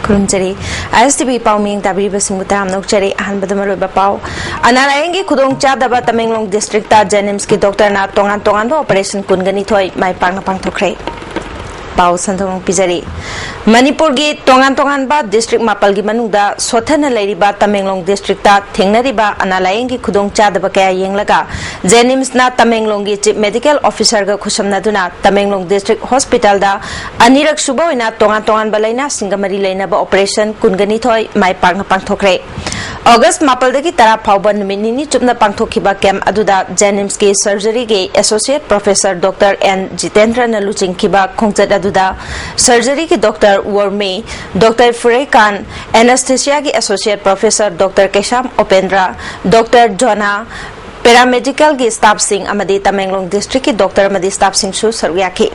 Kurumjari ISTV Pauming Tabri Basumutam Nokchari and Badamaru Bapau Analaengi Kudong Chadaba Tamenglong District Jenimski Doctor Na Tongan Operation Kunganitoy My Pangapang Tokre Pau Santong Pizari Manipur gi tongan ba district mapal gi manungda sothana leiriba Tamenglong district ta thengnariba analaengi khudong chadaba kaya yenglaga Jenims na Tamenglong gi chief medical officer ga khusamnaduna Tamenglong district hospital da anirak suba oina tongan ba laina singamari leinaba operation kungani thoi mai pangna pangthokre August mapal dagi tara phauban minini chupna pangthokhiba camp aduda Jenims ki surgery gi associate professor Dr. N Jitendra na luchingkiba khongchat aduda surgery ki Dr. Warme, Dr. Furekan, Anesthesia ki Associate Professor Dr. Kesham Opendra, Dr. Jona, Paramedical ki staff sing amadi Tamenglong District ki Dr. amadi staff sing su sarwyaki.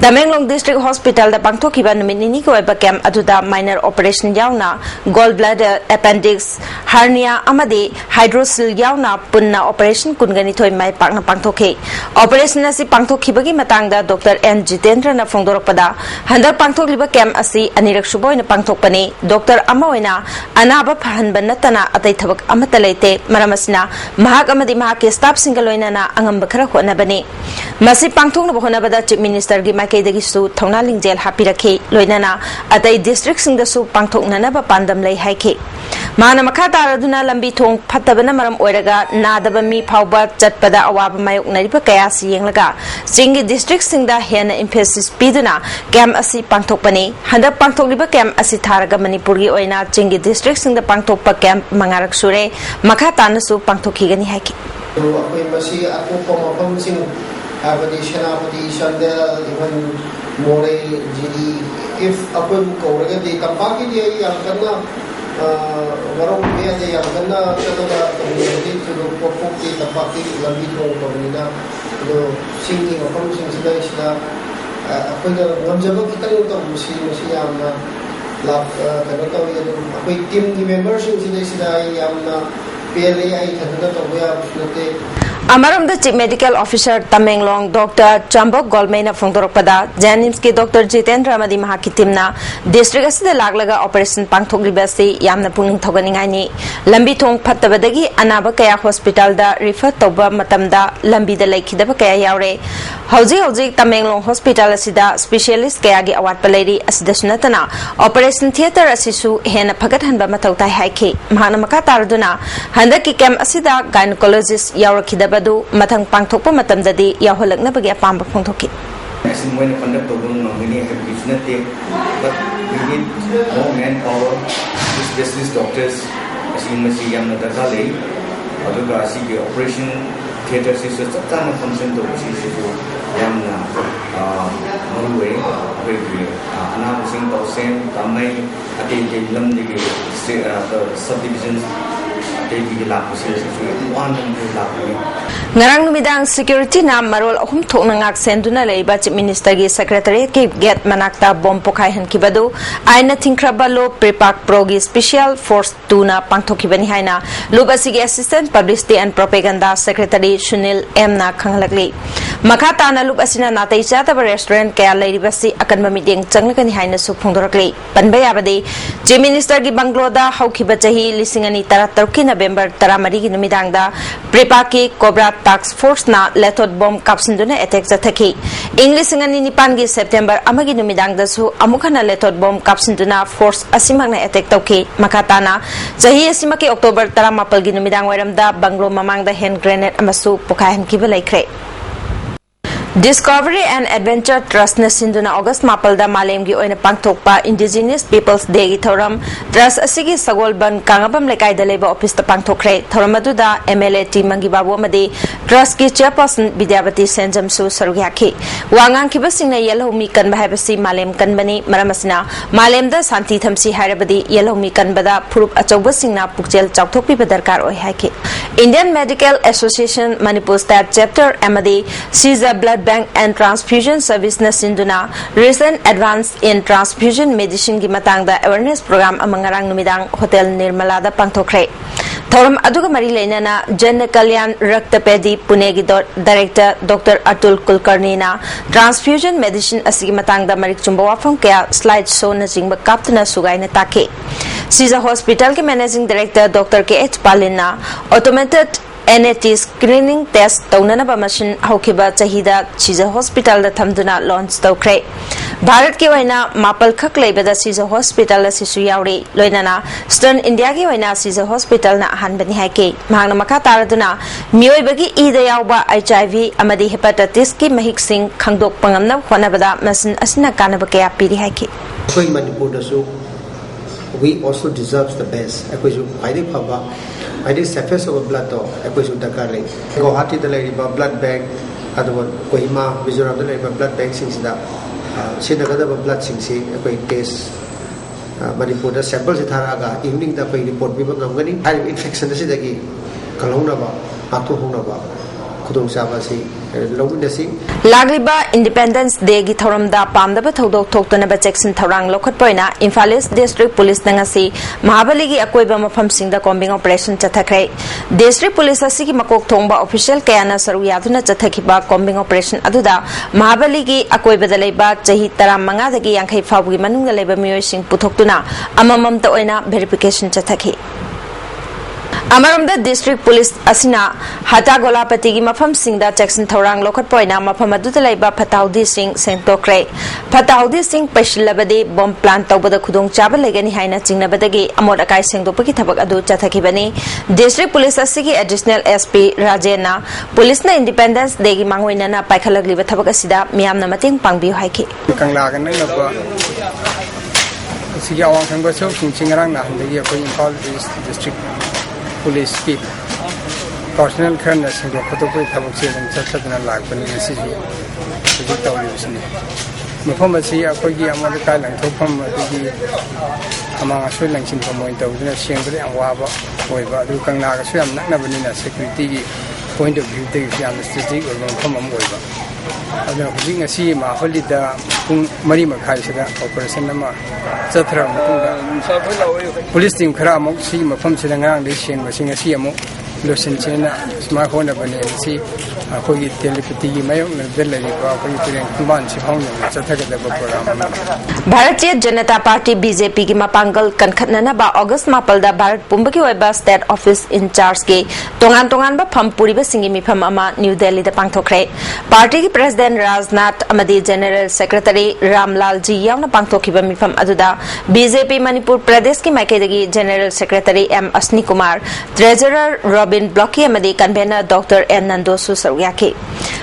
Tamenglong District Hospital da pangthokiba numinini ko eba camp aduda minor operation yauna gallbladder appendix hernia amadi hydrocele yauna punna operation kungani thoi mai pakna pangthokhe operation asi pangthokiba gi matangda Dr. N Jitendra na phongdorokpada handak pangthokliba camp asi anirak suboina pangthokpani Dr. Amaoina anaba phanban natana atai thabak amata leite maramasina mahak amadi mahak staff singaloina na angamba khara khonabani masi pangthokna bhonabada chief minister gi Kaidagi su Thongnaling jail hapirake loinana atai district sing da su pangthoknana ba pandam lei haike mana makha taraduna lambi thong phatabana maram oiraga nadaba mi phauba chatpada awaba mayok nariba kaya si yenglaga singi district sing da hena emphasis piduna camp asi pangthokpani handa pangthokliba camp asi tharaga Manipur gi oina singi district sing da pangthokpa camp mangarak sure makha tanasu pangthokhigani haike akoi masi aku pamapam sing Abadi Shanapati Shandel, even More, Gidi, if upon Korea, the Kapaki, Yakana, Varong, the Yakana, community to the Popoki, the Paki, Lamito, Comina, the singing of functions, upon the Ramjabaki, Musiama, Love, Kanaka, a team members in the Yamna, PLA, Kanaka, Amaram the chief medical officer Tamenglong Dr. Chambok Golmena Phongdorokpada Jenims ki Dr. Jitendra amadi mahaki timna district asida laglaga operation pangthokliba se yamna puning thoganingai ni lambi thong phattabadagi anaba kaya hospital da refer toba matamda lambi da laikhidaba kaya yaure hauji Tamenglong hospital asida specialist kaya gi awat palairi asida sunatana operation theater asisu hena phagat hanba mathau tai haike mahana makha tarduna handaki camp asida gynecologist yaurakidaba Matang Pangthokpa matamdadi yaholakna bagi apamba phongthoki As when conduct the room many have business team, but we need more manpower, specialist doctors, as you must see Yamna Dakale, Aduga Sigi operation theatre system, Satana function to Yamna Norway, announcing the same Tamai, Ati Lam subdivisions. Ngarang numidang security na marol ahum thokna ngak senduna leiba chief minister gi secretariat ki gate manakta bom pokai han kibadu aina thinkrabalo prepak progi special force 2 na pangthokibani haina lubasi gi assistant publicity and propaganda secretary Sunil M na khanglakli makata na lubasina natai chata restaurant kaya leibasi akan mamideng changlakani haina su phongdorakli panbaya badi chief minister gi bangloda haukiba chahi lisingani taratarki November taramari gi numidang da prepaki cobra task force na lethod bomb kapsinduna attack jathaki English ngani nipan gi September amagi numidang da su amukhana lethod bomb kapsinduna force asimagna attack tawki makatana chahi asimaki October 18 gi numidang wairam da banglo mamang da hand grenade amasu pokahan ki balaikre Discovery and Adventure Trust na sinduna August mapalda malem gi oina pangthokpa Indigenous Peoples Day gi thoram trust asigi sagolban kangabam lekai da leba office ta pangthokre thoram aduda MLA T Mangi Babu amadi trust ki chairperson Bidyavati Senjam su sargyaki wangang ki basingna yelhomi kan bahibasi malem kan bani maramasina malem da santi thamsi harabadi yelhomi kan bada phurup achauba singna pukchel chauthokpi badarkar oi haike Indian Medical Association Manipur State Chapter amadi Caesar Blood Bank and Transfusion Service na sinduna recent advance in transfusion medicine gi matangda awareness program amangarang numidang Hotel Nirmala da pangthokre थौरम अदुगा मरी लेना जन कल्याण रक्तपेदी पुणे की director doctor Atul Kulkarni transfusion medicine असगी मतंगदा मरिक चुंबा वाफम क्या स्लाइड शो नजिंग काप्तना सुगाइना ताके सीजा हॉस्पिटल के managing director doctor K H Palin automated NAT screening test तौननबा मशीन हौखिबा चाहिदा सीजा हॉस्पिटल दा थमदुना लॉन्च तौख्रे भारत के वैना मापल खक लेबदा सीजा हॉस्पिटल असिसु यावरे लोइनाना स्टर्न इंडिया के वैना सीजा हॉस्पिटल ना अहानबनी हाइके महांगना मखा तारदुना मियोइबगी ईदा यावबा HIV अमदी हेपाटाइटिस की महिकसिंग खंगदोक पंगमना होनबदा मशीन असिना कानब कया पीरी हाइके कोई मणिपुर दसु we also deserves the best akwai ju paidi phaba paidi surface of blood to akwai ju dakar lai Guwahati da lai blood bank adu Kohima Mizoram da lai blood bank sing sida sinaga da blood sing si akwai test Manipur da sample se thara ga evening da pai report bi ngamgani hari infection da sidagi kalongna ba atu hona ba khudong saba si लागरिबा Independence Day की थौरमदा पामदबा थौदोक थोक्तनबा चेक्सन थौरांग लोखटपोइना Imphal East district police नंगसी महाबली की अकोइबा मफमसिंगदा कॉम्बिंग ऑपरेशन चथखरे डिस्ट्रिक्ट पुलिस असि की मकोक थोंगबा ऑफिशियल कयाना सरू यादुना चथखिबा कॉम्बिंग ऑपरेशन अदुदा महाबली की अकोइबदा लेबा चही 35 दगी 50 फावगी मनुंगदा लेबा मियोइसिंग पुथोक्तुना अमममता ओइना वेरिफिकेशन चथखि अमरमदा डिस्ट्रिक्ट पुलिस असिना हता गोलापति की मफम सिंगदा चेक्सन थौरांग लोखटपोइना मफम अदुदा लेबा फताउदी सिंह सेंटोक्रे फताउदी सिंह पेशिलबदे बम प्लान तौबदा खुदोंग चाबा लेगनी हाइना चिंगनबदगी अमोद अकाई सेंगदोपकी थबक अदु चथखिबनी डिस्ट्रिक्ट पुलिस असि एडिशनल SP राजेना पुलिस ना इंडिपेंडेंस डे की मांगोइना पाइखलगलिबा थबक असिदा मियामना मतेंग पांगबियो हाइखि कंगलागन नबा सिगी अवांग खंगबसो किंचिंगरांग ना हंदगी अखोई इम्फाल डिस्ट्रिक्ट पुलिस की पर्सनल खरना सिंगो खतोपै थबक से नंग चथदना लागबनी सिजु सिजु तौलिबसनी मफम असि अखोगी अमल का लंगथोफम अदगी अमांग असोय लंगसिन फमोय तौदना सेंगबदे अवाबा होयबा अदु कंगलागसो याम नकनबनिना सेक्युरिटी की पॉइंट ऑफ व्यू ते याम स्ट्रेटेजिक और मफम अम होयबा अदु हुजिंग असि माहोलिदा पुंग मरी मखाइसदा ऑपरेशन अमा चथरा मतुंगा पुलिस टीम खरा अमुक सि मफम सिदा ngang दे सेन मसिंग असि अमुक लोसन चेना स्मार्ट होना बने सि अखोगी टेलीपैथी की Mayong नदल लरिबा अखोगी तिरें Kuman सिफाउंग चथगदब programme Bharatiya Janata party BJP की मपांगल कनखतनबा अगस्त 9 दा भारत पुंब की ओइबा स्टेट ऑफिस इंचार्ज के तोंगान तोंगान बा फम पुरिबा सिंगी मिफम अमा न्यू दिल्ली दा पांगथोखरे पार्टी की प्रेसिडेंट राजनाथ अमदी जनरल सेक्रेटरी रामलाल जी यावना पांगथोखिबा मिफम अदुदा BJP मणिपुर प्रदेश की माइकेदगी general secretary M Asni Kumar treasurer Robin ब्लॉकी अमदी कन्वेनर डॉक्टर N नंदोसु सरुयाके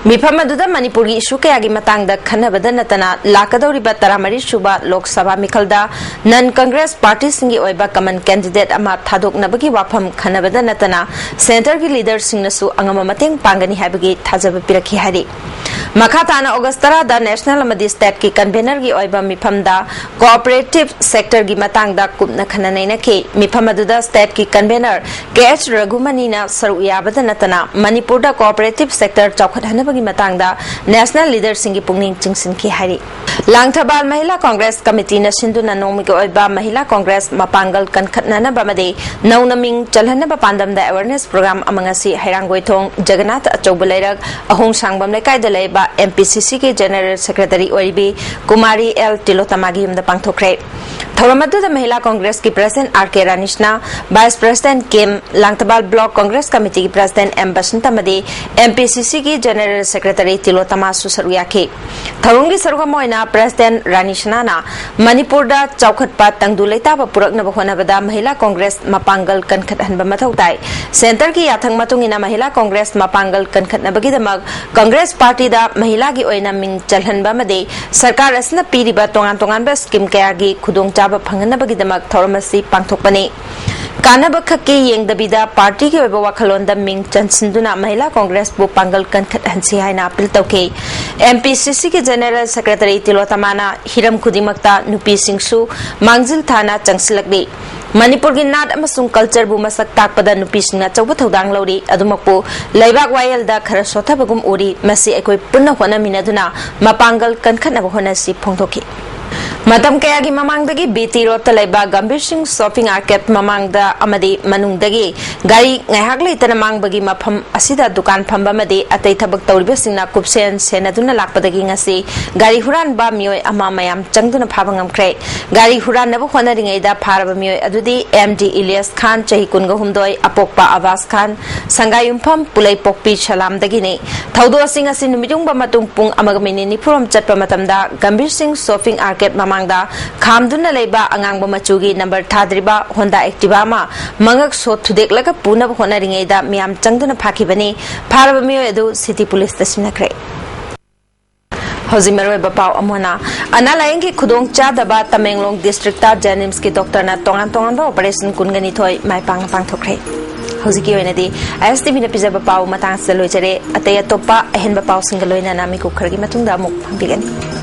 मिफम अदुदा मणिपुर की इशू कयागी मतंगदा खनबदा नतना लाकदौरिबा 13 सुबा लोकसभा मिखलदा नन कांग्रेस पार्टी सिंगी ओइबा कमन कैंडिडेट अमा थादोकनबगी वाफम खनबदा नतना सेंटर की लीडर सिंगनसु अंगम मतेंग पांगनी हाबगी थाजब पिरखि हारि मखाताना अगस्त 13 दा नेशनल अमदी स्टेट की कन्वेनर की ओइबा मिफमदा कोऑपरेटिव सेक्टर की मतंगदा कुपना खननैना के मिफम अदुदा स्टेट की कन्वेनर KH रघुमनीना सरू याबदा नतना मणिपुर दा कोऑपरेटिव सेक्टर चौखटहनबगी मतंगदा नेशनल लीडर सिंगी पुंगनिंग चिंगसिनखि हारि लांगथबाल महिला कांग्रेस कमिटी न सिंधुना नोमिक ओइबा महिला कांग्रेस मपांगल कनखतनबा मदे नौनमिंग चलहनबा पांदमदा अवेयरनेस प्रोग्राम अमंगसी हैरांगोइथोंग जगन्नाथ अचौबा लैरक अहोंग सांगबम लेकाइदा लेबा MPCC के जनरल सेक्रेटरी ओइबी कुमारी L तिलोतमागी यमदा पांगथोखरे थौरमदुदा महिला कांग्रेस की प्रेसिडेंट RK रानिशना वाइस प्रेसिडेंट किम लांगथबाल ब्लॉक कांग्रेस कमिटी की प्रेसिडेंट M बसंत मदे MPCC की जनरल सेक्रेटरी तिलोतमा सुसरुयाके थौरंगी सरगमोइना प्रेसिडेंट रानिशनाना मणिपुर दा चौखटपा तंगदु लेताबा पुरकनबा होनबदा महिला कांग्रेस मपांगल कनखतहनबा मथौ ताई सेंटर की याथंग मतुंगिना महिला कांग्रेस मपांगल कनखतनबगीदमक कांग्रेस पार्टी दा महिला की ओइना मिंग चलहनबा मदे सरकार असना पीरिबा तोंगान तोंगानबा स्कीम कयागी खुदोंचाबा फंगनबगीदमक थौरमसी पांगथोकपने कानब खक्के येंगदबिदा पार्टी के ओइबा वखलोंदा मिंग चंसिंदुना महिला कांग्रेस बु पांगल कनखतहनसी हाइना अपील तौके MPCC के जनरल सेक्रेटरी तिलोतमाना हिरम खुदिमक्ता नुपी सिंगसु मांगजिल थाना चंगसिलकदे मणिपुर की नाट अमसुंग कल्चर बु मसक ताकपदा नुपी सिंगना चौबा थौदांग लौरी अदुमकपु लैबाक वायलदा खरा सोथबगुम उरी मसी अखोय पुन्ना होनमिनदुना मपांगल कनखतनबा होनसी फोंथोखि Matam kaya gi mamang dagi BT Road talaiba Gambir Singh Shopping Market mamang da amadi manung dagi gari ngaihak leitana mang bagi mafam asida dukan phamba madi atai thabak tawriba singna kupsen senaduna lakpadagi ngasi gari huran ba mioi ama mayam changduna phabangam kre gari huran nabu khona ringai da pharaba mioi adudi MD Ilyas Khan chahi kunga humdoi apokpa Abbas Khan sangayum pham pulai pokpi chalam dagi ne thaudo sing asi numijung ba matung pung amaga minini phuram chatpa matamda Gambir Singh Shopping Market mamangda khamduna leiba angang machugi number thadriba Honda Activa ma mangak so thudek laga puna hona ringai da miam changduna phakibani pharaba mioi adu city police station kre Hozimero Bapau Amona Analayang ki khudong chadaba Tamenglong district ta Jenims ki doctor na tongan ba operation kungani thoi mai pang thokre Hoziki oinadi ISTV na pizza Bapau matang sa loichere ataya topa ahen Bapau singaloina nami ko khargi matungda amuk pambigani